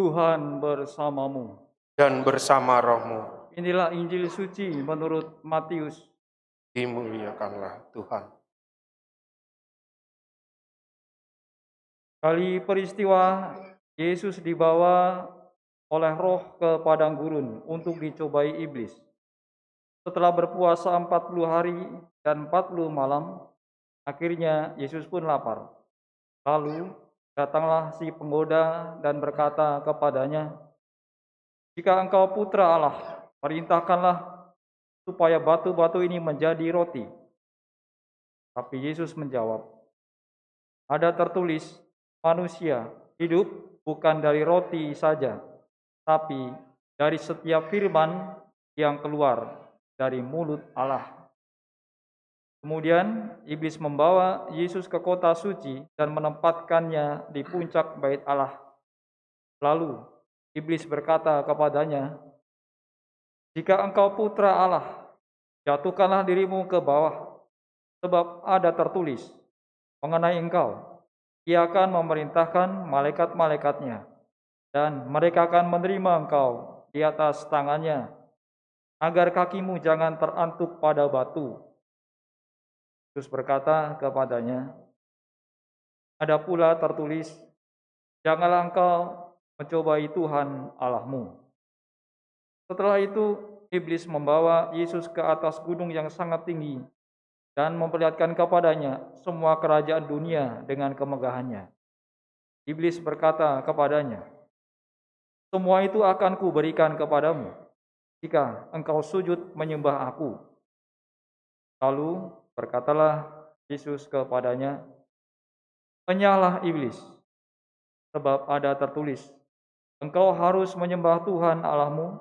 Tuhan bersamamu. dan bersama rohmu. Inilah Injil suci menurut Matius. Dimuliakanlah Tuhan. Kali peristiwa, Yesus dibawa oleh roh ke padang gurun untuk dicobai iblis. Setelah berpuasa 40 hari dan 40 malam, akhirnya Yesus pun lapar. Lalu datanglah si penggoda dan berkata kepadanya, "Jika engkau putra Allah, perintahkanlah supaya batu-batu ini menjadi roti." Tapi Yesus menjawab, "Ada tertulis, manusia hidup bukan dari roti saja, tapi dari setiap firman yang keluar dari mulut Allah." Kemudian iblis membawa Yesus ke kota suci dan menempatkannya di puncak bait Allah. Lalu iblis berkata kepadanya, "Jika engkau putra Allah, jatuhkanlah dirimu ke bawah, sebab ada tertulis mengenai engkau, Ia akan memerintahkan malaikat-malaikatnya, dan mereka akan menerima engkau di atas tangannya, agar kakimu jangan terantuk pada batu." Yesus berkata kepadanya, "Ada pula tertulis, janganlah engkau mencobai Tuhan Allahmu." Setelah itu, iblis membawa Yesus ke atas gunung yang sangat tinggi dan memperlihatkan kepadanya semua kerajaan dunia dengan kemegahannya. Iblis berkata kepadanya, "Semua itu akan kuberikan kepadamu jika engkau sujud menyembah aku." Lalu berkatalah Yesus kepadanya, "Enyahlah iblis, sebab ada tertulis, engkau harus menyembah Tuhan Allahmu,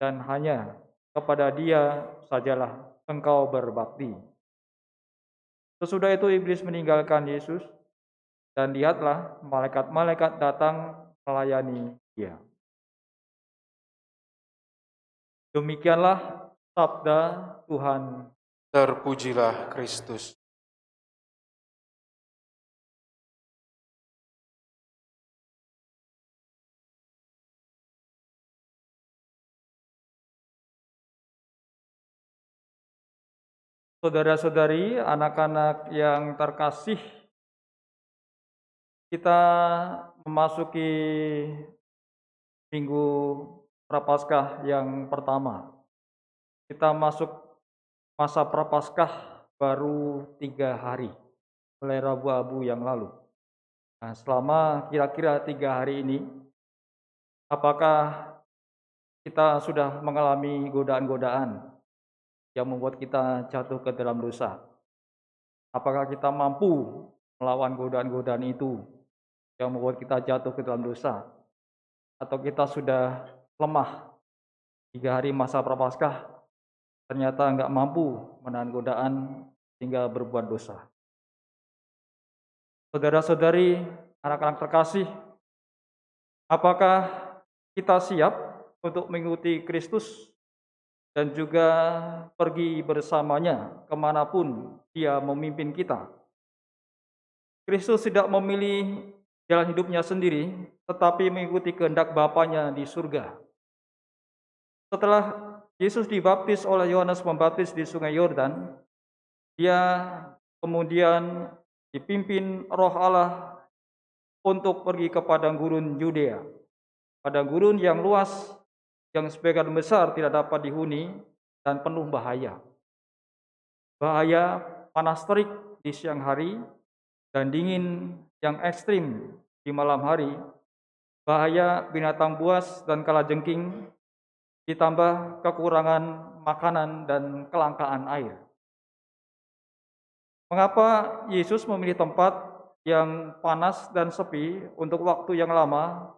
dan hanya kepada Dia sajalah engkau berbakti." Sesudah itu iblis meninggalkan Yesus, dan lihatlah malaikat-malaikat datang melayani Dia. Demikianlah sabda Tuhan. Terpujilah Kristus. Saudara-saudari, anak-anak yang terkasih, kita memasuki Minggu Prapaskah yang pertama. Kita masuk masa Prapaskah baru 3 hari, mulai Rabu Abu yang lalu. Nah, selama kira-kira 3 hari ini, apakah kita sudah mengalami godaan-godaan yang membuat kita jatuh ke dalam dosa? Apakah kita mampu melawan godaan-godaan itu yang membuat kita jatuh ke dalam dosa? Atau kita sudah lemah 3 hari masa Prapaskah, ternyata nggak mampu menahan godaan hingga berbuat dosa? Saudara-saudari, anak-anak terkasih, apakah kita siap untuk mengikuti Kristus dan juga pergi bersamanya kemanapun Dia memimpin kita? Kristus tidak memilih jalan hidupnya sendiri, tetapi mengikuti kehendak Bapanya di surga. Setelah Yesus dibaptis oleh Yohanes Pembaptis di Sungai Yordan, Dia kemudian dipimpin Roh Allah untuk pergi ke padang gurun Yudea. Padang gurun yang luas, yang sebagian besar tidak dapat dihuni dan penuh bahaya. Bahaya panas terik di siang hari dan dingin yang ekstrim di malam hari, bahaya binatang buas dan kalajengking, ditambah kekurangan makanan dan kelangkaan air. Mengapa Yesus memilih tempat yang panas dan sepi untuk waktu yang lama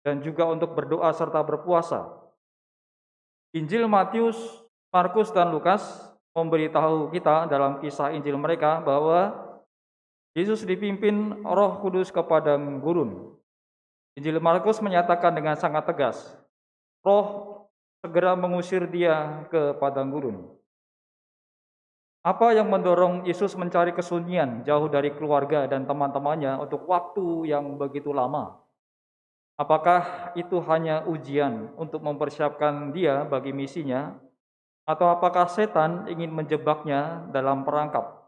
dan juga untuk berdoa serta berpuasa? Injil Matius, Markus, dan Lukas memberitahu kita dalam kisah Injil mereka bahwa Yesus dipimpin Roh Kudus ke padang gurun. Injil Markus menyatakan dengan sangat tegas, Roh segera mengusir Dia ke padang gurun. Apa yang mendorong Yesus mencari kesunyian jauh dari keluarga dan teman-temannya untuk waktu yang begitu lama? Apakah itu hanya ujian untuk mempersiapkan dia bagi misinya, atau apakah setan ingin menjebaknya dalam perangkap?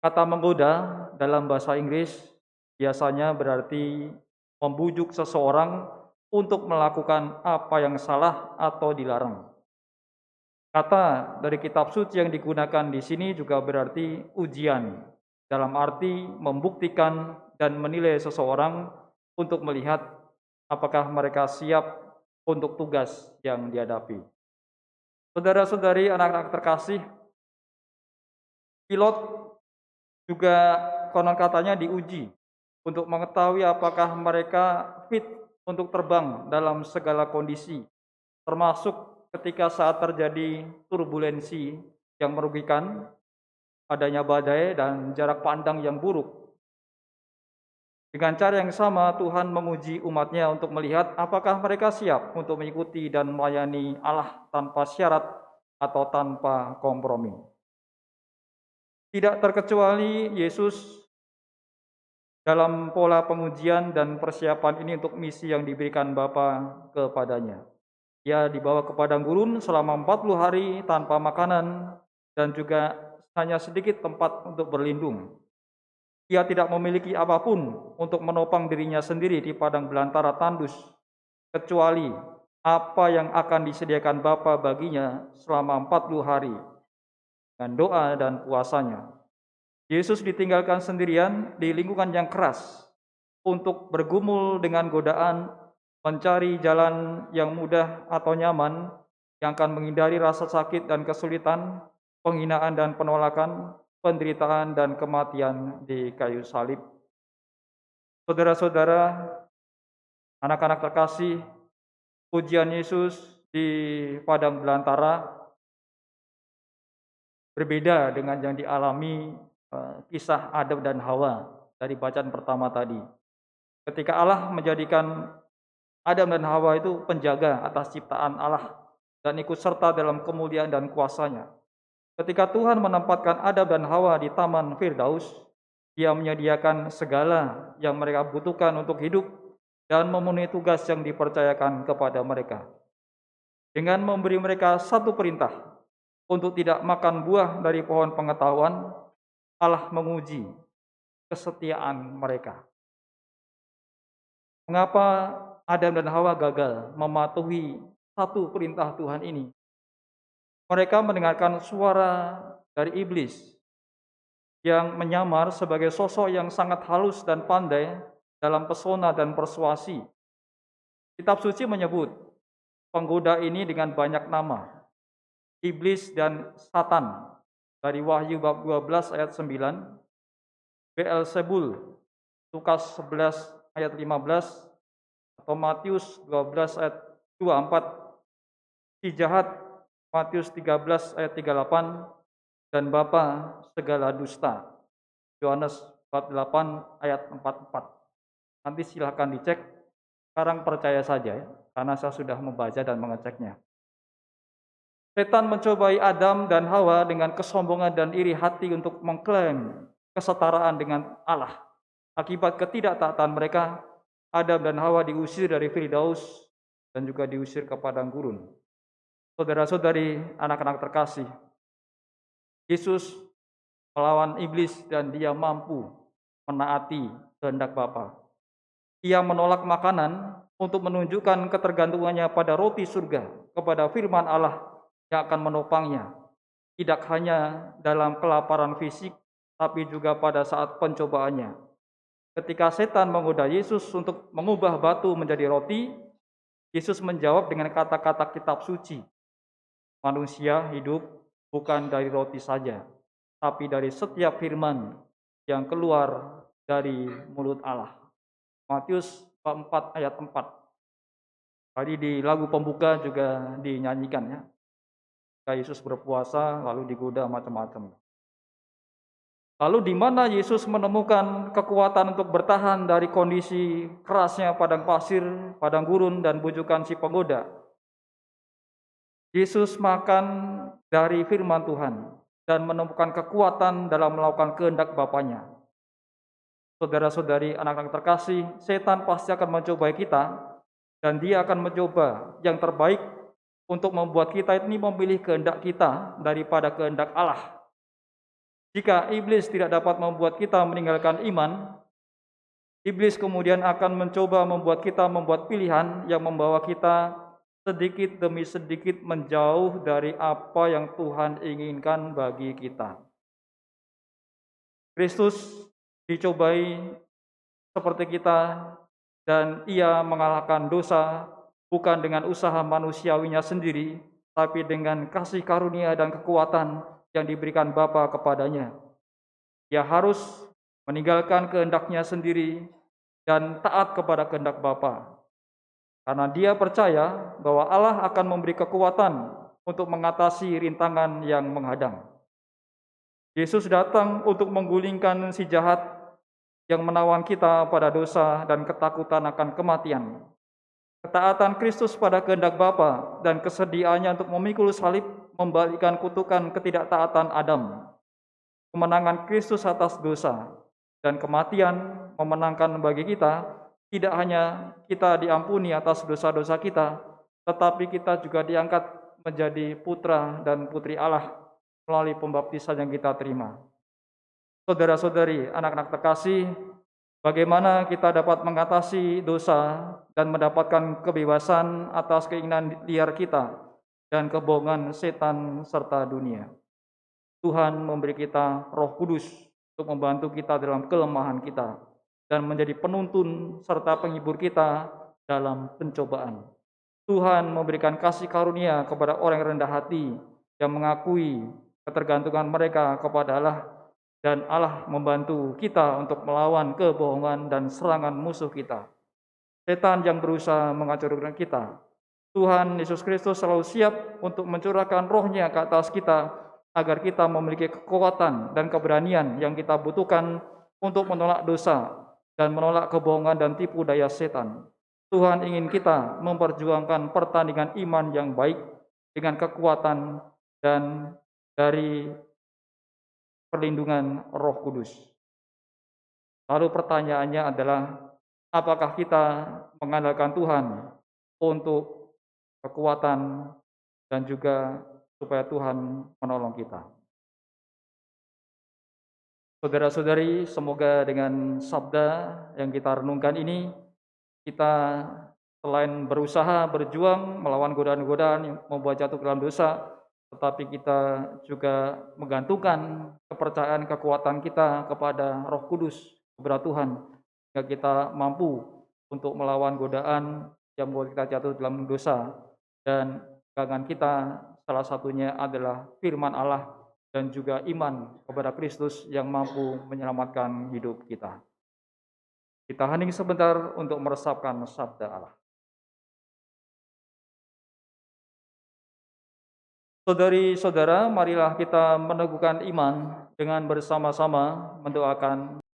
Kata menggoda dalam bahasa Inggris biasanya berarti membujuk seseorang untuk melakukan apa yang salah atau dilarang. Kata dari kitab suci yang digunakan di sini juga berarti ujian, dalam arti membuktikan dan menilai seseorang untuk melihat apakah mereka siap untuk tugas yang dihadapi. Saudara-saudari, anak-anak terkasih, pilot juga konon katanya diuji untuk mengetahui apakah mereka fit untuk terbang dalam segala kondisi, termasuk ketika saat terjadi turbulensi yang merugikan, adanya badai dan jarak pandang yang buruk. Dengan cara yang sama, Tuhan menguji umatnya untuk melihat apakah mereka siap untuk mengikuti dan melayani Allah tanpa syarat atau tanpa kompromi. Tidak terkecuali Yesus dalam pola pengujian dan persiapan ini untuk misi yang diberikan Bapa kepadanya. Ia dibawa ke padang gurun selama 40 hari tanpa makanan dan juga hanya sedikit tempat untuk berlindung. Ia tidak memiliki apapun untuk menopang dirinya sendiri di padang belantara tandus, kecuali apa yang akan disediakan Bapa baginya selama 40 hari dengan doa dan puasanya. Yesus ditinggalkan sendirian di lingkungan yang keras untuk bergumul dengan godaan, mencari jalan yang mudah atau nyaman yang akan menghindari rasa sakit dan kesulitan, penghinaan dan penolakan, penderitaan dan kematian di kayu salib. Saudara-saudara, anak-anak terkasih, ujian Yesus di padang belantara berbeda dengan yang dialami kisah Adam dan Hawa dari bacaan pertama tadi. Ketika Allah menjadikan Adam dan Hawa itu penjaga atas ciptaan Allah dan ikut serta dalam kemuliaan dan kuasanya. Ketika Tuhan menempatkan Adam dan Hawa di Taman Firdaus, Dia menyediakan segala yang mereka butuhkan untuk hidup dan memenuhi tugas yang dipercayakan kepada mereka. Dengan memberi mereka satu perintah untuk tidak makan buah dari pohon pengetahuan, Allah menguji kesetiaan mereka. Mengapa Adam dan Hawa gagal mematuhi satu perintah Tuhan ini? Mereka mendengarkan suara dari iblis yang menyamar sebagai sosok yang sangat halus dan pandai dalam pesona dan persuasi. Kitab suci menyebut penggoda ini dengan banyak nama, iblis dan Satan, dari Wahyu bab 12 ayat 9, Beelzebul, Lukas 11 ayat 15, atau Matius 12 ayat 24, si jahat, Matius 13 ayat 38, dan bapa segala dusta, Yohanes 48 ayat 44. Nanti silahkan dicek, sekarang percaya saja ya, karena saya sudah membaca dan mengeceknya. Setan mencobai Adam dan Hawa dengan kesombongan dan iri hati untuk mengklaim kesetaraan dengan Allah. Akibat ketidaktaatan mereka, Adam dan Hawa diusir dari Firdaus dan juga diusir ke padang gurun. Saudara-saudari, anak-anak terkasih, Yesus melawan iblis dan Dia mampu menaati kehendak Bapa. Ia menolak makanan untuk menunjukkan ketergantungannya pada roti surga, kepada firman Allah yang akan menopangnya, tidak hanya dalam kelaparan fisik, tapi juga pada saat pencobaannya. Ketika setan menggoda Yesus untuk mengubah batu menjadi roti, Yesus menjawab dengan kata-kata kitab suci, manusia hidup bukan dari roti saja, tapi dari setiap firman yang keluar dari mulut Allah. Matius 4 ayat 4. Tadi di lagu pembuka juga dinyanyikan ya. Ketika Yesus berpuasa lalu digoda macam-macam. Lalu di mana Yesus menemukan kekuatan untuk bertahan dari kondisi kerasnya padang pasir, padang gurun, dan bujukan si penggoda? Yesus makan dari firman Tuhan dan menemukan kekuatan dalam melakukan kehendak Bapanya. Saudara-saudari, anak-anak terkasih, setan pasti akan mencobai kita dan dia akan mencoba yang terbaik untuk membuat kita ini memilih kehendak kita daripada kehendak Allah. Jika iblis tidak dapat membuat kita meninggalkan iman, iblis kemudian akan mencoba membuat kita membuat pilihan yang membawa kita sedikit demi sedikit menjauh dari apa yang Tuhan inginkan bagi kita. Kristus dicobai seperti kita dan ia mengalahkan dosa bukan dengan usaha manusiawinya sendiri, tapi dengan kasih karunia dan kekuatan yang diberikan Bapa kepadanya. Ia harus meninggalkan kehendaknya sendiri dan taat kepada kehendak Bapa. Karena dia percaya bahwa Allah akan memberi kekuatan untuk mengatasi rintangan yang menghadang. Yesus datang untuk menggulingkan si jahat yang menawan kita pada dosa dan ketakutan akan kematian. Ketaatan Kristus pada kehendak Bapa dan kesediaannya untuk memikul salib membalikkan kutukan ketidaktaatan Adam. Kemenangan Kristus atas dosa dan kematian memenangkan bagi kita, tidak hanya kita diampuni atas dosa-dosa kita, tetapi kita juga diangkat menjadi putra dan putri Allah melalui pembaptisan yang kita terima. Saudara-saudari, anak-anak terkasih, bagaimana kita dapat mengatasi dosa dan mendapatkan kebebasan atas keinginan liar kita dan kebohongan setan serta dunia. Tuhan memberi kita Roh Kudus untuk membantu kita dalam kelemahan kita dan menjadi penuntun serta penghibur kita dalam pencobaan. Tuhan memberikan kasih karunia kepada orang yang rendah hati yang mengakui ketergantungan mereka kepada Allah, dan Allah membantu kita untuk melawan kebohongan dan serangan musuh kita, setan yang berusaha menghancurkan kita. Tuhan Yesus Kristus selalu siap untuk mencurahkan roh-Nya ke atas kita agar kita memiliki kekuatan dan keberanian yang kita butuhkan untuk menolak dosa dan menolak kebohongan dan tipu daya setan. Tuhan ingin kita memperjuangkan pertandingan iman yang baik dengan kekuatan dan dari perlindungan Roh Kudus. Lalu pertanyaannya adalah, apakah kita mengandalkan Tuhan untuk kekuatan dan juga supaya Tuhan menolong kita? Saudara-saudari, semoga dengan sabda yang kita renungkan ini, kita selain berusaha berjuang melawan godaan-godaan yang membuat jatuh ke dalam dosa, tetapi kita juga menggantungkan kepercayaan kekuatan kita kepada Roh Kudus, kepada Tuhan, sehingga kita mampu untuk melawan godaan yang membuat kita jatuh dalam dosa. Dan pegangan kita salah satunya adalah firman Allah dan juga iman kepada Kristus yang mampu menyelamatkan hidup kita. Kita hening sebentar untuk meresapkan sabda Allah. Saudari-saudara, marilah kita meneguhkan iman dengan bersama-sama mendoakan